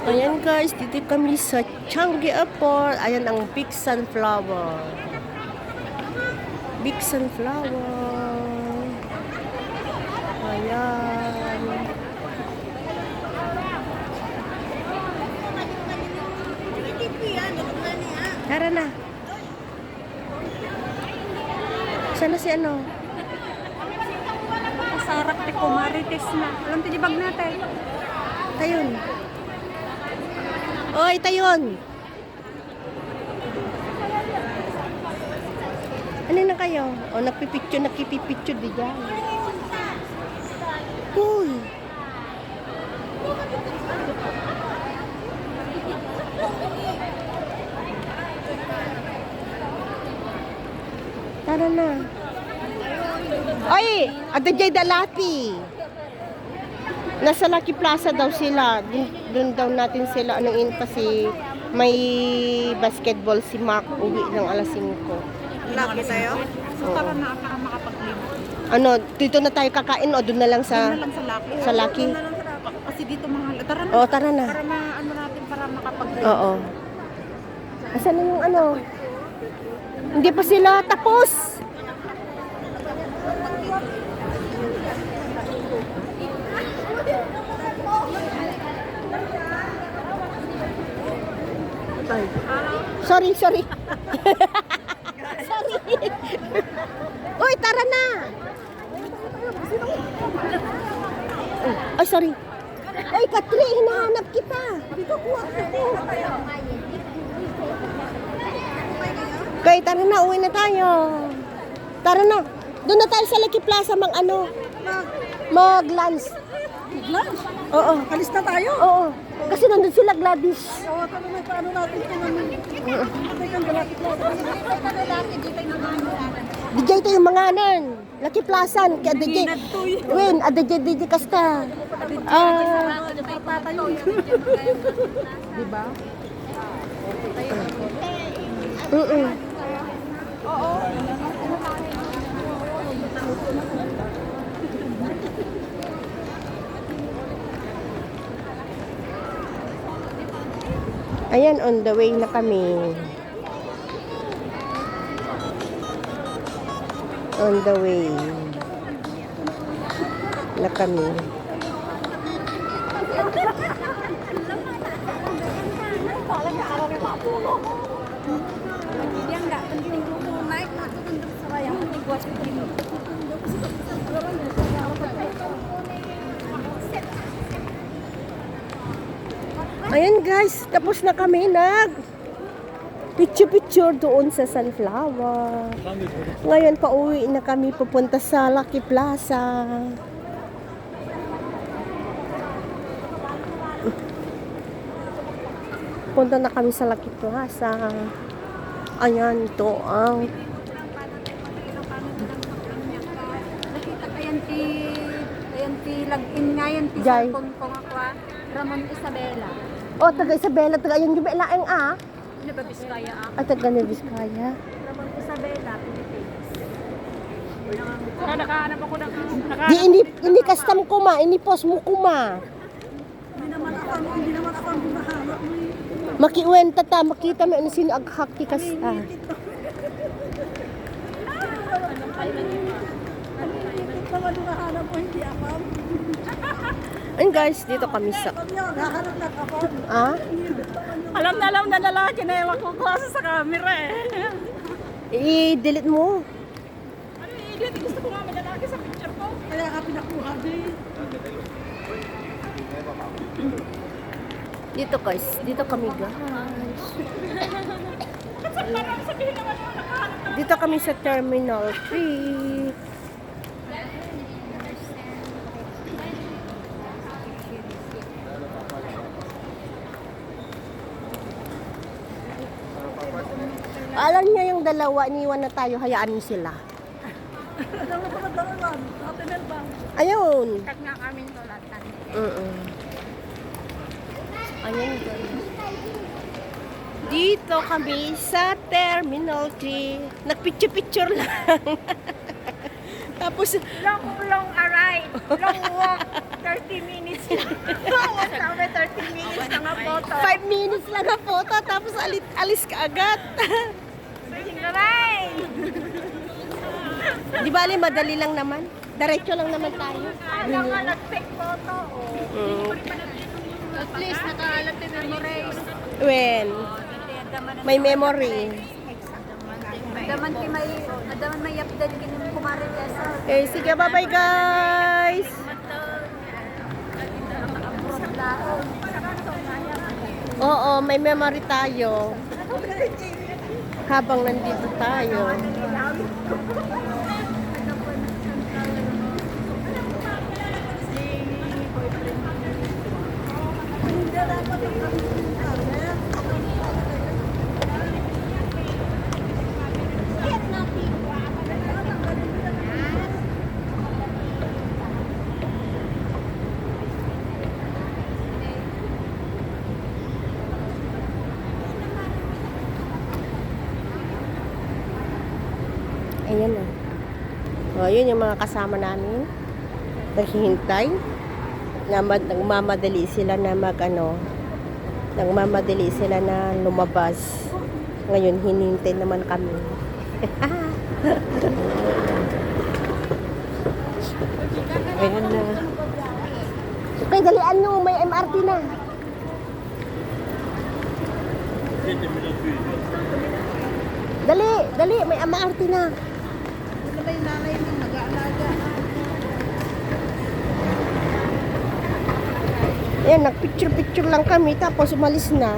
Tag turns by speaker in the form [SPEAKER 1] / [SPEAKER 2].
[SPEAKER 1] Ayan guys, dito kami sa Changi Airport. Ayan ang big sunflower. Big sunflower. Ayan. Tara na. Sana si ano?
[SPEAKER 2] Sarap ti ko, marites na. Alam ti bag natin.
[SPEAKER 1] Tayon. Oy, tayon. Ano na kayo? O, nakipipicture di dyan. Uy. Tara na. Oy, ada jay dalati. Nasa Lucky Plaza daw sila. Doon daw natin sila anuin kasi may basketball si Mark uwi ng alas 5.
[SPEAKER 2] Laki tayo? So,
[SPEAKER 1] Oo.
[SPEAKER 2] para makapag-live.
[SPEAKER 1] Ano, dito na tayo kakain o doon na lang
[SPEAKER 2] Doon
[SPEAKER 1] sa
[SPEAKER 2] na lang sa Lucky.
[SPEAKER 1] sa Lucky?
[SPEAKER 2] Doon na lang sa Lucky. Kasi dito mahal. Tara na.
[SPEAKER 1] Oo, tara na.
[SPEAKER 2] Para ano natin, para makapag-live.
[SPEAKER 1] Oo. Asan na yung ano? Hindi pa sila tapos. Ay. Sorry. Sorry. Uy, tara na. Ay, sorry. Ay, Katri, hinahanap kita. Dito kuha ko. Okay, tara na, uwi na tayo. Tara na. Doon na tayo sa Lucky Plaza mag-lunch.
[SPEAKER 2] Lunch?
[SPEAKER 1] Oo.
[SPEAKER 2] Alis na tayo?
[SPEAKER 1] Oo. Kasi nandun sila Gladys.
[SPEAKER 2] Oo, tara na. Paano natin ito naman? Teka, galaki ko.
[SPEAKER 1] DJ tayo manganan. Lucky Plaza. Kaya DJ. Win, DJ kasta.
[SPEAKER 2] Diba?
[SPEAKER 1] Ayan, on the way na kami. On the way na kami. Ayan guys, tapos na kami picture doon sa Sunflower. Ngayon pauwi na kami pupunta sa Lucky Plaza. Punta na kami sa Lucky Plaza. Ayan, ito ang
[SPEAKER 2] Ayan ti log-in nga yan ti
[SPEAKER 1] Jai.
[SPEAKER 2] cellphone ko nga kwa. Ramon Isabela.
[SPEAKER 1] taga Isabela, taga ayan yung laeng
[SPEAKER 2] Ano ba Biskaya ah?
[SPEAKER 1] taga Neviskaya.
[SPEAKER 2] Ramon Isabela, Philippines. Nakahanap ako ng
[SPEAKER 1] Di ini custom ko ma, ini post mo ko ma.
[SPEAKER 2] Hindi naman ako ang hinahanap mo.
[SPEAKER 1] Makiwenta ta, makita mo ano sino aghak ti kasta.
[SPEAKER 2] Naman hinahanap mo, hindi ako.
[SPEAKER 1] And guys, dito kami sa
[SPEAKER 2] Nahanap na ako.
[SPEAKER 1] ah,
[SPEAKER 2] Alam na lalaki na yung makukuha sa camera eh.
[SPEAKER 1] i-delete mo.
[SPEAKER 2] Ano i-edit? Gusto ko nga may lalaki sa picture ko. Kaya ka pinakuha din.
[SPEAKER 1] Dito guys, dito kami guys. Dito kami sa Terminal 3. Alam niya yung dalawa, iniwan na tayo, hayaan niyo sila.
[SPEAKER 2] Alam mo ba dalawan? Ate Melba.
[SPEAKER 1] Ayun.
[SPEAKER 2] Kat nga kami tulatan.
[SPEAKER 1] Ayan guys. Dito kami sa Terminal 3. Nagpicture-picture lang. Tapos,
[SPEAKER 2] Long ride. Long walk. 30 minutes lang. Sabi 30 minutes lang ang photo.
[SPEAKER 1] 5 minutes lang ang photo, tapos alis ka agad.
[SPEAKER 2] Singaray!
[SPEAKER 1] Di bali, madali lang naman. Diretso lang naman tayo.
[SPEAKER 2] Kaya nga nag-take photo.
[SPEAKER 1] Mm.
[SPEAKER 2] At least nakaalat din memories.
[SPEAKER 1] When? May memory.
[SPEAKER 2] Adaman may update kini kumari kesa.
[SPEAKER 1] Eh, sige, bye-bye guys! Oo, may memory tayo. Habang nandito tayo. Ayan na. O, yun yung mga kasama namin. Naghihintay. Nagmamadali sila na nagmamadali sila na lumabas. Ngayon, hinintay naman kami. Ayan na. Okay, dalian nyo. May MRT na. Dali, dali. May MRT na.
[SPEAKER 2] May nanay mo mag-aalaga.
[SPEAKER 1] Ayan, nagpicture-picture lang kami, tapos umalis na.